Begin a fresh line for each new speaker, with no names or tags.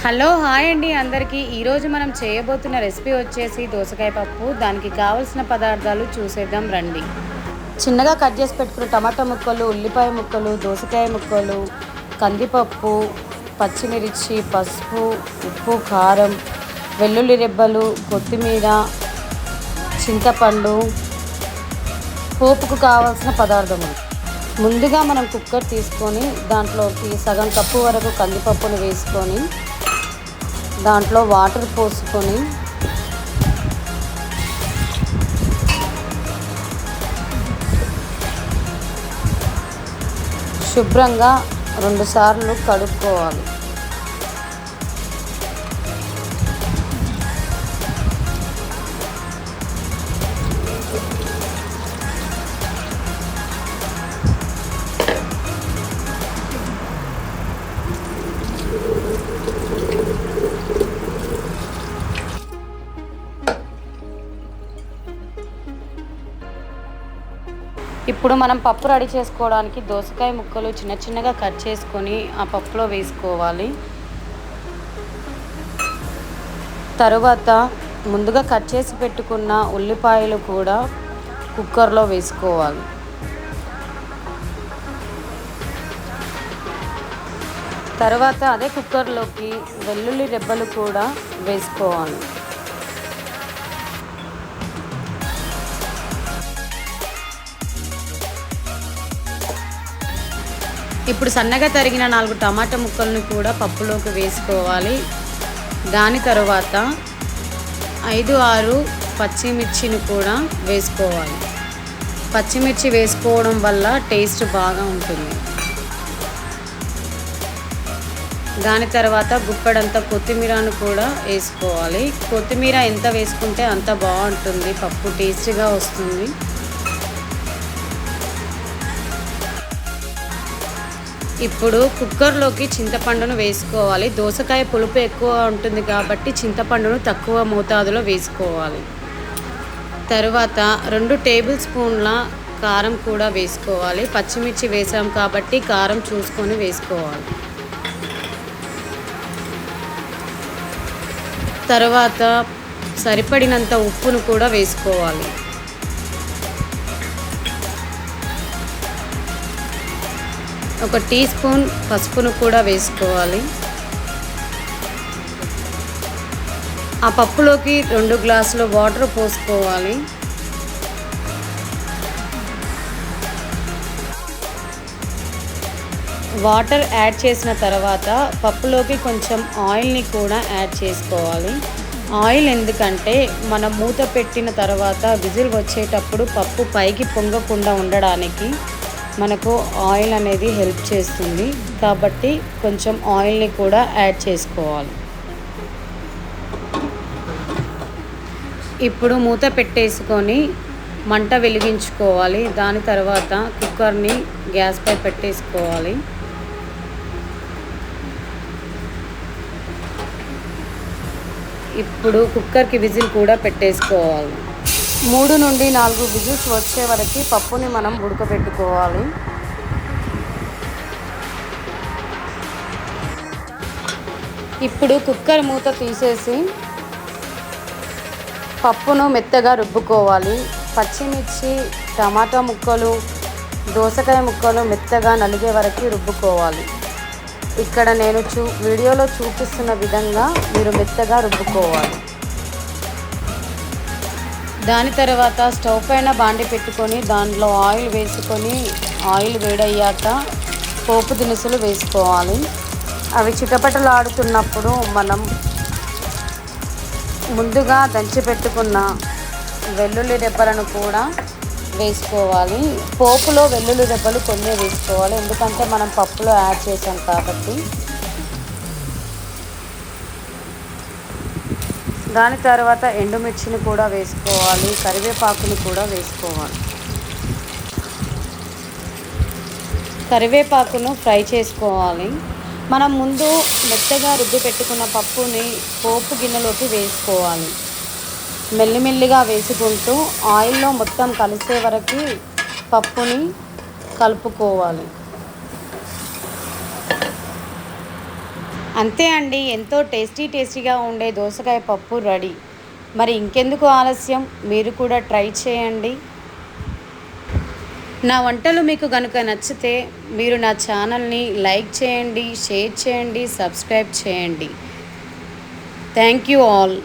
Hello hi అండి అందరికీ. ఈరోజు మనం చేయబోతున్న రెసిపీ వచ్చేసి దోసకాయ పప్పు. దానికి కావలసిన పదార్థాలు చూసేద్దాం రండి. చిన్నగా కట్ చేసి పెట్టుకున్న టమాటా ముక్కలు, ఉల్లిపాయ ముక్కలు, దోసకాయ ముక్కలు, కందిపప్పు, పచ్చిమిర్చి, పసుపు, ఉప్పు, కారం, వెల్లుల్లి రెబ్బలు, కొత్తిమీర, చింతపండు, పోపుకు కావాల్సిన పదార్థములు. ముందుగా మనం కుక్కర్ తీసుకొని దాంట్లోకి సగం కప్పు వరకు కందిపప్పును వేసుకొని దాంట్లో వాటర్ పోసుకొని శుభ్రంగా 2 సార్లు కడుక్కోవాలి. ఇప్పుడు మనం పప్పు రెడీ చేసుకోవడానికి దోసకాయ ముక్కలు చిన్న చిన్నగా కట్ చేసుకొని ఆ పప్పులో వేసుకోవాలి. తరువాత ముందుగా కట్ చేసి పెట్టుకున్న ఉల్లిపాయలు కూడా కుక్కర్లో వేసుకోవాలి. తర్వాత అదే కుక్కర్లోకి వెల్లుల్లి రెబ్బలు కూడా వేసుకోవాలి. ఇప్పుడు సన్నగా తరిగిన 4 టమాటా ముక్కలను కూడా పప్పులోకి వేసుకోవాలి. దాని తర్వాత 5-6 పచ్చిమిర్చిని కూడా వేసుకోవాలి. పచ్చిమిర్చి వేసుకోవడం వల్ల టేస్ట్ బాగా ఉంటుంది. దాని తర్వాత గుప్పెడంత కొత్తిమీరను కూడా వేసుకోవాలి. కొత్తిమీర ఎంత వేసుకుంటే అంత బాగుంటుంది, పప్పు టేస్టీగా వస్తుంది. ఇప్పుడు కుక్కర్లోకి చింతపండును వేసుకోవాలి. దోసకాయ పులుపు ఎక్కువ ఉంటుంది కాబట్టి చింతపండును తక్కువ మోతాదులో వేసుకోవాలి. తరువాత 2 టేబుల్ స్పూన్ల కారం కూడా వేసుకోవాలి. పచ్చిమిర్చి వేసాం కాబట్టి కారం చూసుకొని వేసుకోవాలి. తర్వాత సరిపడినంత ఉప్పును కూడా వేసుకోవాలి. ఒక టీ స్పూన్ పసుపును కూడా వేసుకోవాలి. ఆ పప్పులోకి 2 గ్లాసులు వాటర్ పోసుకోవాలి. వాటర్ యాడ్ చేసిన తర్వాత పప్పులోకి కొంచెం ఆయిల్ని కూడా యాడ్ చేసుకోవాలి. ఆయిల్ ఎందుకంటే మనం మూత పెట్టిన తర్వాత విజిల్ వచ్చేటప్పుడు పప్పు పైకి పొంగకుండా ఉండడానికి మనకు ఆయిల్ అనేది హెల్ప్ చేస్తుంది. కాబట్టి కొంచెం ఆయిల్ని కూడా యాడ్ చేసుకోవాలి. ఇప్పుడు మూత పెట్టేసుకొని మంట వెలిగించుకోవాలి. దాని తర్వాత కుక్కర్ని గ్యాస్పై పెట్టేసుకోవాలి. ఇప్పుడు కుక్కర్కి విజిల్ కూడా పెట్టేసుకోవాలి. 3 నుండి 4 విజిల్స్ వచ్చే వరకు పప్పుని మనం ఉడకబెట్టుకోవాలి. ఇప్పుడు కుక్కర్ మూత తీసేసి పప్పును మెత్తగా రుబ్బుకోవాలి. పచ్చిమిర్చి, టమాటా ముక్కలు, దోసకాయ ముక్కలు మెత్తగా నలిగే వరకు రుబ్బుకోవాలి. ఇక్కడ నేను వీడియోలో చూపిస్తున్న విధంగా మీరు మెత్తగా రుబ్బుకోవాలి. దాని తర్వాత స్టవ్ పైన బాండి పెట్టుకొని దాంట్లో ఆయిల్ వేసుకొని ఆయిల్ వేడయ్యాక పోపు దినుసులు వేసుకోవాలి. అవి చిటపటలాడుతున్నప్పుడు మనం ముందుగా దంచి పెట్టుకున్న వెల్లుల్లి రెబ్బలను కూడా వేసుకోవాలి. పోపులో వెల్లుల్లి రెబ్బలు కొన్ని వేసుకోవాలి, ఎందుకంటే మనం పప్పులో యాడ్ చేసాం కాబట్టి. దాని తర్వాత ఎండుమిర్చిని కూడా వేసుకోవాలి. కరివేపాకుని కూడా వేసుకోవాలి. కరివేపాకును ఫ్రై చేసుకోవాలి. మనం ముందు మెత్తగా రుబ్బి పెట్టుకున్న పప్పుని పోపు గిన్నెలోకి వేసుకోవాలి. మెల్లిమెల్లిగా వేసుకుంటూ ఆయిల్లో మొత్తం కలిసే వరకు పప్పుని కలుపుకోవాలి. అంతే అండి, ఎంతో టేస్టీగా ఉండే దోసకాయ పప్పు రెడీ. మరి ఇంకెందుకు ఆలస్యం, మీరు కూడా ట్రై చేయండి. నా వంటలు మీకు కనుక నచ్చితే మీరు నా ఛానల్ని లైక్ చేయండి, షేర్ చేయండి, సబ్స్క్రైబ్ చేయండి. Thank you all.